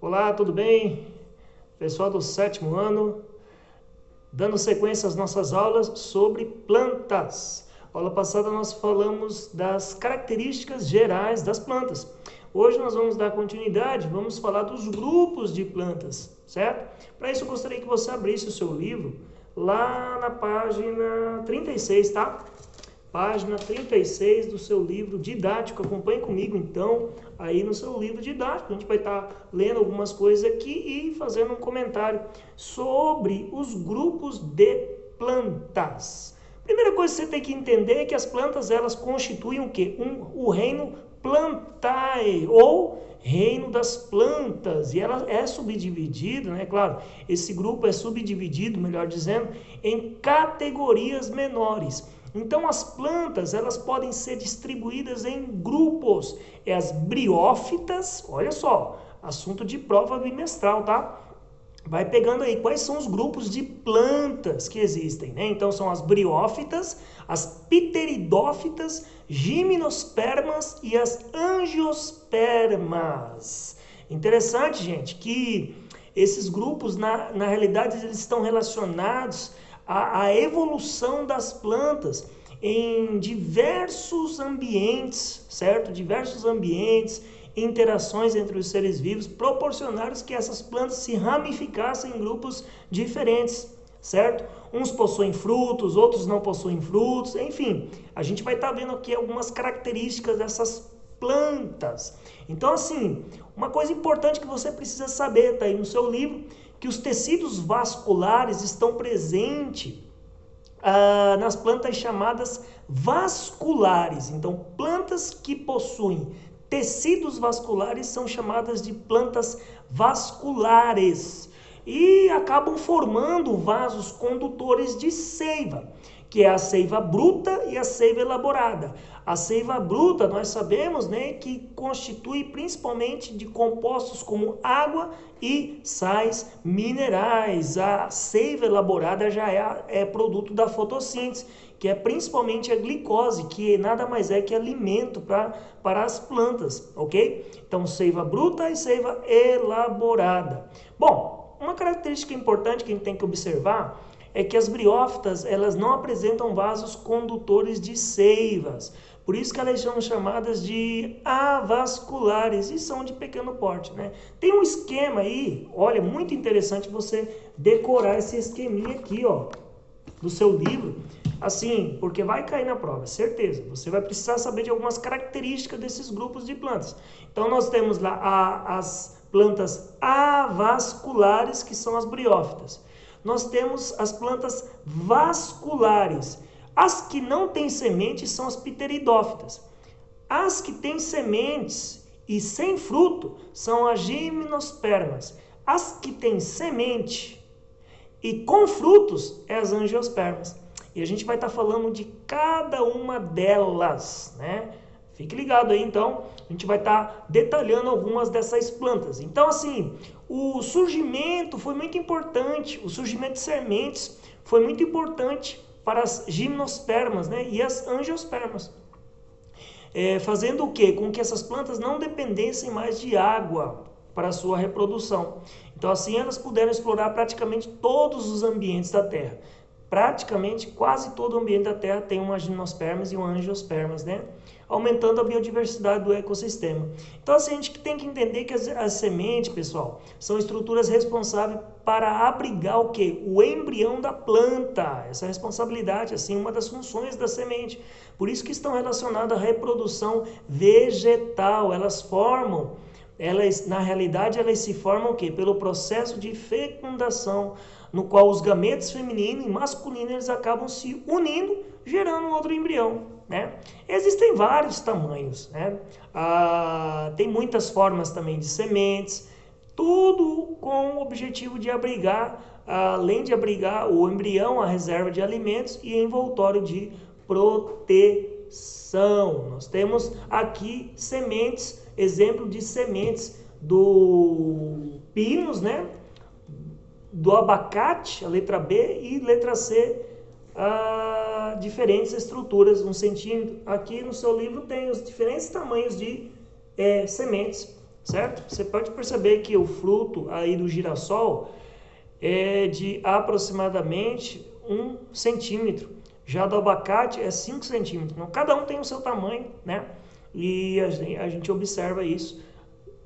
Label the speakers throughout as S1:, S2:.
S1: Olá, tudo bem? Pessoal do sétimo ano, dando sequência às nossas aulas sobre plantas. Aula passada nós falamos das características gerais das plantas. Hoje nós vamos dar continuidade, vamos falar dos grupos de plantas, certo? Para isso eu gostaria que você abrisse o seu livro lá na página 36, tá? Página 36 do seu livro didático. Acompanhe comigo, então, aí no seu livro didático. A gente vai estar lendo algumas coisas aqui e fazendo um comentário sobre os grupos de plantas. Primeira coisa que você tem que entender é que as plantas, elas constituem o quê? O reino Plantae, ou reino das plantas, e ela é subdividida, né? Claro, esse grupo é subdividido, melhor dizendo, em categorias menores. Então as plantas, elas podem ser distribuídas em grupos. É as briófitas, olha só, assunto de prova bimestral, tá? Vai pegando aí quais são os grupos de plantas que existem, né? Então são as briófitas, as pteridófitas, gimnospermas e as angiospermas. Interessante, gente, que esses grupos, na realidade, eles estão relacionados à evolução das plantas em diversos ambientes, certo? Diversos ambientes, interações entre os seres vivos proporcionaram que essas plantas se ramificassem em grupos diferentes, certo? Uns possuem frutos, outros não possuem frutos, enfim, a gente vai estar vendo aqui algumas características dessas plantas. Então, assim, uma coisa importante que você precisa saber, está aí no seu livro, que os tecidos vasculares estão presentes nas plantas chamadas vasculares. Então, plantas que possuem tecidos vasculares são chamadas de plantas vasculares e acabam formando vasos condutores de seiva, que é a seiva bruta e a seiva elaborada. A seiva bruta, nós sabemos, né, que constitui principalmente de compostos como água e sais minerais. A seiva elaborada já é produto da fotossíntese, que é principalmente a glicose, que nada mais é que alimento para as plantas, ok? Então, seiva bruta e seiva elaborada. Bom, uma característica importante que a gente tem que observar é que as briófitas, elas não apresentam vasos condutores de seivas. Por isso que elas são chamadas de avasculares e são de pequeno porte, né? Tem um esquema aí, olha, muito interessante você decorar esse esqueminha aqui, ó, do seu livro, assim, porque vai cair na prova, certeza. Você vai precisar saber de algumas características desses grupos de plantas. Então nós temos lá as plantas avasculares, que são as briófitas. Nós temos as plantas vasculares. As que não têm sementes são as pteridófitas. As que têm sementes e sem fruto são as gimnospermas. As que têm semente e com frutos é as angiospermas. E a gente vai estar falando de cada uma delas, né? Fique ligado aí, então, a gente vai estar detalhando algumas dessas plantas. Então, assim, o surgimento foi muito importante, o surgimento de sementes foi muito importante para as gimnospermas, né, e as angiospermas. Fazendo o quê? Com que essas plantas não dependessem mais de água para a sua reprodução. Então, assim, elas puderam explorar praticamente todos os ambientes da Terra. Praticamente quase todo o ambiente da Terra tem uma gimnospermas e uma angiospermas, né? Aumentando a biodiversidade do ecossistema. Então, assim, a gente tem que entender que as sementes, pessoal, são estruturas responsáveis para abrigar o quê? O embrião da planta. Essa responsabilidade, assim, uma das funções da semente. Por isso que estão relacionadas à reprodução vegetal. Na realidade, elas se formam o quê? Pelo processo de fecundação, no qual os gametos feminino e masculino eles acabam se unindo, gerando um outro embrião, né? Existem vários tamanhos, né? Tem muitas formas também de sementes, tudo com o objetivo de abrigar, além de abrigar o embrião, a reserva de alimentos e envoltório de proteção. Nós temos aqui sementes, exemplo de sementes do pinus, né? Do abacate, a letra B, e letra C, diferentes estruturas, 1 centímetro. Aqui no seu livro tem os diferentes tamanhos de sementes certo? Você pode perceber que o fruto aí do girassol é de aproximadamente 1 centímetro. Já do abacate é 5 centímetros. Então, cada um tem o seu tamanho, né? E a gente observa isso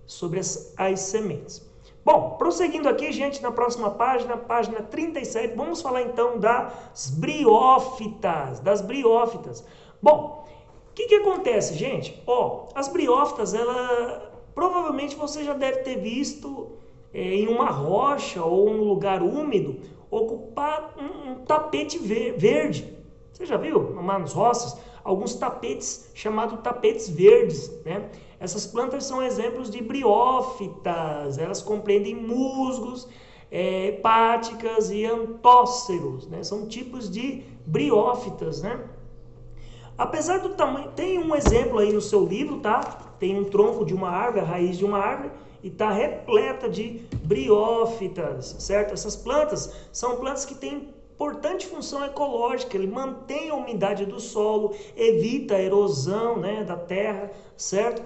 S1: sobre as sementes. Bom, prosseguindo aqui, gente, na próxima página, página 37, vamos falar então das briófitas, Bom, o que acontece, gente? As briófitas, provavelmente você já deve ter visto em uma rocha ou um lugar úmido ocupar um tapete verde. Você já viu nas roças alguns tapetes chamados tapetes verdes, né? Essas plantas são exemplos de briófitas. Elas compreendem musgos, hepáticas e antóceros, né? São tipos de briófitas, né? Apesar do tamanho, tem um exemplo aí no seu livro, tá? Tem um tronco de uma árvore, a raiz de uma árvore, e está repleta de briófitas, certo? Essas plantas são plantas que têm importante função ecológica. Ele mantém a umidade do solo, evita a erosão, né, da terra, certo?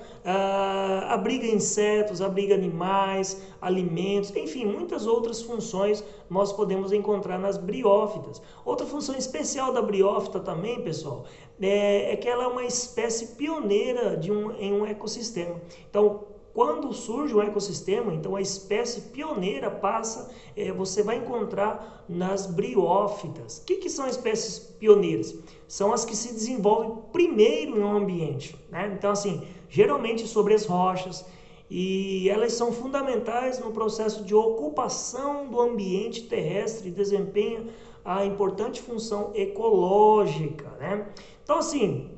S1: Abriga insetos, abriga animais, alimentos, enfim, muitas outras funções nós podemos encontrar nas briófitas. Outra função especial da briófita também, pessoal, é que ela é uma espécie pioneira em um ecossistema. Então, quando surge um ecossistema, então a espécie pioneira você vai encontrar nas briófitas. O que são espécies pioneiras? São as que se desenvolvem primeiro em um ambiente, né? Então, assim, geralmente sobre as rochas, e elas são fundamentais no processo de ocupação do ambiente terrestre e desempenham a importante função ecológica, né? Então, assim,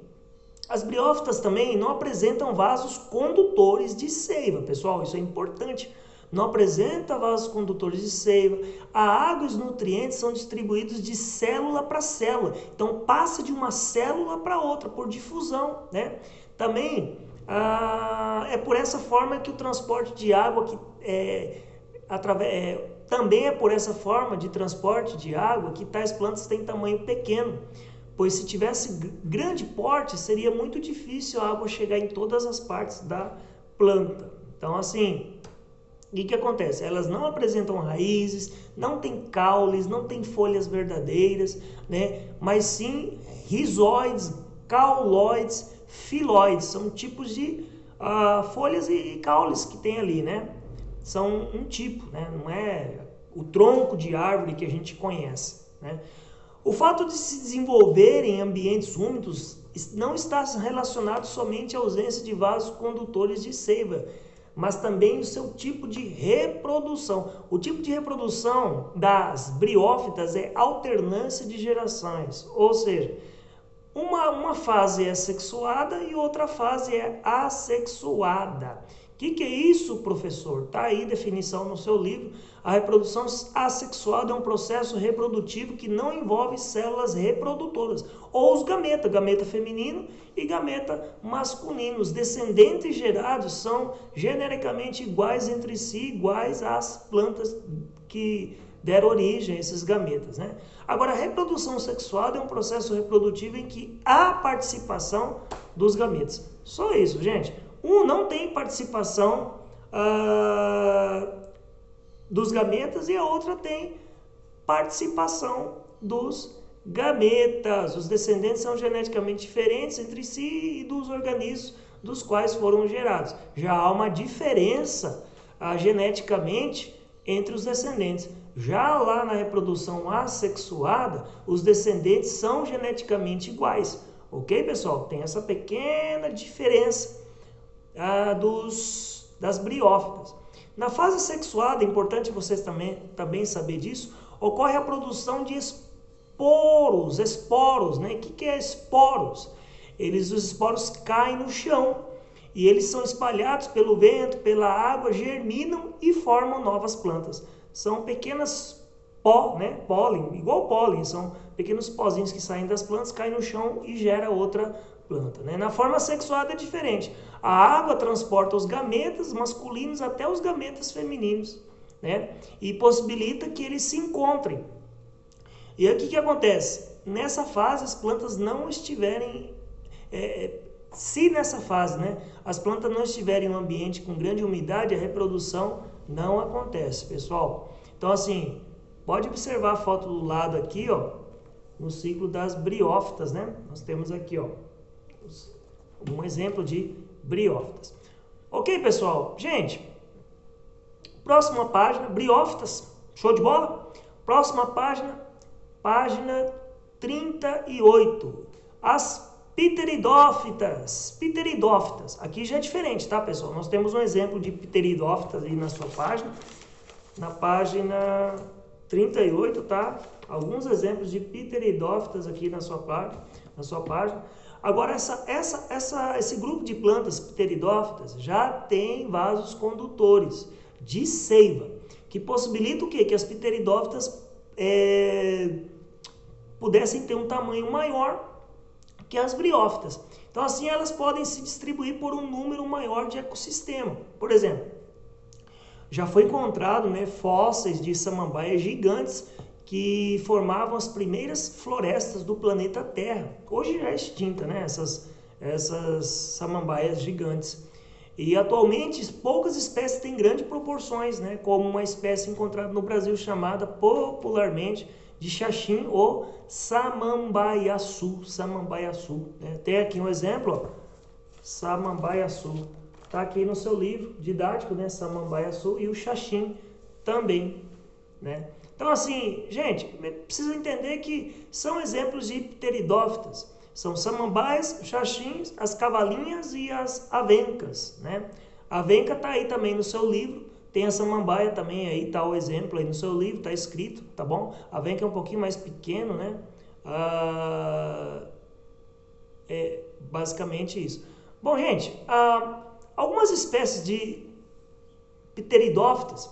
S1: as briófitas também não apresentam vasos condutores de seiva, pessoal, isso é importante. Não apresenta vasos condutores de seiva. A água e os nutrientes são distribuídos de célula para célula. Então, passa de uma célula para outra, por difusão, né? Também, é por essa forma que o transporte de água, também é por essa forma de transporte de água que tais plantas têm tamanho pequeno. Pois se tivesse grande porte, seria muito difícil a água chegar em todas as partes da planta. Então, assim, o que acontece? Elas não apresentam raízes, não têm caules, não têm folhas verdadeiras, né? Mas sim rizóides, cauloides, filóides. São tipos de folhas e caules que tem ali, né? São um tipo, né? Não é o tronco de árvore que a gente conhece, né? O fato de se desenvolver em ambientes úmidos não está relacionado somente à ausência de vasos condutores de seiva, mas também o seu tipo de reprodução. O tipo de reprodução das briófitas é alternância de gerações, ou seja, uma fase é sexuada e outra fase é assexuada. O que é isso, professor? Está aí definição no seu livro. A reprodução assexuada é um processo reprodutivo que não envolve células reprodutoras, ou os gametas, gameta feminino e gameta masculino. Os descendentes gerados são genericamente iguais entre si, iguais às plantas que deram origem a esses gametas, né? Agora, a reprodução sexuada é um processo reprodutivo em que há participação dos gametas. Só isso, gente. Um não tem participação dos gametas e a outra tem participação dos gametas. Os descendentes são geneticamente diferentes entre si e dos organismos dos quais foram gerados. Já há uma diferença geneticamente entre os descendentes. Já lá na reprodução assexuada, os descendentes são geneticamente iguais. Ok, pessoal? Tem essa pequena diferença das briófitas. Na fase sexuada, é importante vocês também saber disso, ocorre a produção de esporos, né? O que é esporos? Os esporos caem no chão e eles são espalhados pelo vento, pela água, germinam e formam novas plantas. São pequenas pólen, igual pólen, são pequenos pozinhos que saem das plantas, caem no chão e gera outra planta, né? Na forma sexuada é diferente. A água transporta os gametas masculinos até os gametas femininos, né? E possibilita que eles se encontrem. E aí o que acontece? Nessa fase as plantas não estiverem Se nessa fase, né, as plantas não estiverem em um ambiente com grande umidade, a reprodução não acontece, pessoal. Então, assim, pode observar a foto do lado aqui, ó, no ciclo das briófitas, né? Nós temos aqui, ó, um exemplo de briófitas. Ok, pessoal? Gente, próxima página, briófitas, show de bola? Próxima página, página 38. As pteridófitas. Pteridófitas. Aqui já é diferente, tá, pessoal? Nós temos um exemplo de pteridófitas aí na sua página. Na página 38, tá? Alguns exemplos de pteridófitas aqui na sua página. Agora, esse grupo de plantas pteridófitas já tem vasos condutores de seiva, que possibilita o quê? Que as pteridófitas pudessem ter um tamanho maior que as briófitas. Então, assim, elas podem se distribuir por um número maior de ecossistema. Por exemplo, já foi encontrado, né, fósseis de samambaias gigantes que formavam as primeiras florestas do planeta Terra. Hoje já é extinta, né, essas samambaias gigantes. E atualmente poucas espécies têm grandes proporções, né, como uma espécie encontrada no Brasil chamada popularmente de xaxim ou samambaiaçu. Né? Tem aqui um exemplo, ó, samambaiaçu. Está aqui no seu livro didático, né, samambaiaçu, e o xaxim também, né? Então, assim, gente, precisa entender que são exemplos de pteridófitas. São samambaias, xaxins, as cavalinhas e as avencas, né? A avenca está aí também no seu livro. Tem a samambaia também aí, tá o exemplo aí no seu livro, tá escrito, tá bom? A avenca é um pouquinho mais pequeno, né? É basicamente isso. Bom, gente, algumas espécies de pteridófitas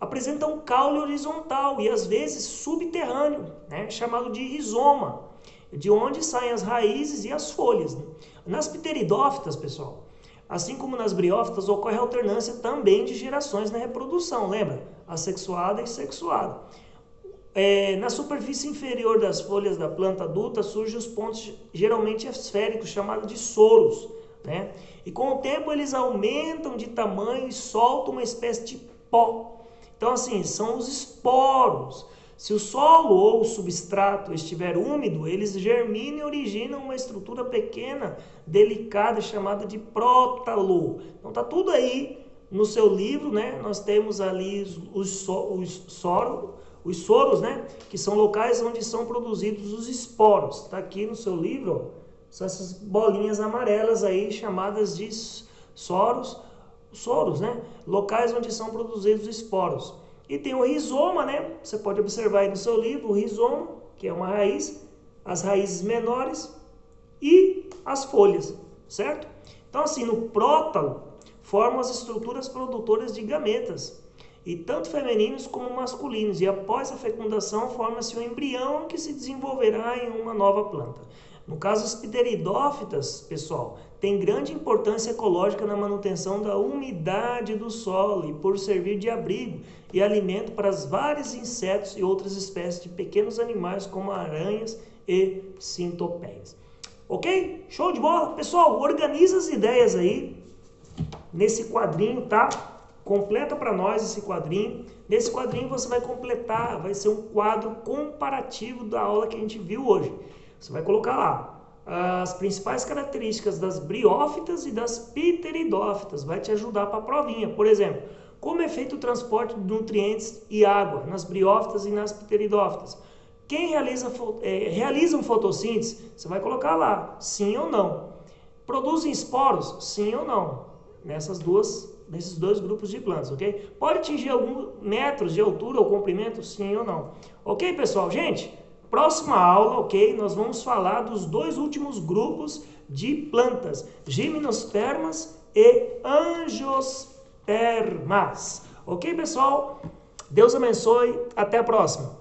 S1: apresentam caule horizontal e às vezes subterrâneo, né, chamado de rizoma, de onde saem as raízes e as folhas. Nas pteridófitas, pessoal, assim como nas briófitas, ocorre alternância também de gerações na reprodução, lembra? Assexuada e sexuada. Na superfície inferior das folhas da planta adulta surgem os pontos geralmente esféricos, chamados de soros, né? E com o tempo eles aumentam de tamanho e soltam uma espécie de pó. Então, assim, são os esporos. Se o solo ou o substrato estiver úmido, eles germinam e originam uma estrutura pequena, delicada, chamada de prótalo. Então, tá tudo aí no seu livro, né? Nós temos ali os soros, né? Que são locais onde são produzidos os esporos. Tá aqui no seu livro, ó. São essas bolinhas amarelas aí, chamadas de soros, né? Locais onde são produzidos esporos. E tem o rizoma, né? Você pode observar aí no seu livro o rizoma, que é uma raiz, as raízes menores e as folhas, certo? Então, assim, no prótalo formam as estruturas produtoras de gametas, e tanto femininos como masculinos, e após a fecundação forma-se o embrião que se desenvolverá em uma nova planta. No caso, as pteridófitas, pessoal, tem grande importância ecológica na manutenção da umidade do solo e por servir de abrigo e alimento para os vários insetos e outras espécies de pequenos animais como aranhas e centopeias. Ok? Show de bola? Pessoal, organiza as ideias aí nesse quadrinho, tá? Completa para nós esse quadrinho. Nesse quadrinho você vai completar, vai ser um quadro comparativo da aula que a gente viu hoje. Você vai colocar lá as principais características das briófitas e das pteridófitas. Vai te ajudar para a provinha. Por exemplo, como é feito o transporte de nutrientes e água nas briófitas e nas pteridófitas? Quem realizam fotossíntese? Você vai colocar lá, sim ou não. Produzem esporos? Sim ou não. Nesses dois grupos de plantas, ok? Pode atingir alguns metros de altura ou comprimento? Sim ou não. Ok, pessoal? Gente, próxima aula, ok? Nós vamos falar dos dois últimos grupos de plantas, gimnospermas e angiospermas. Ok, pessoal? Deus abençoe. Até a próxima.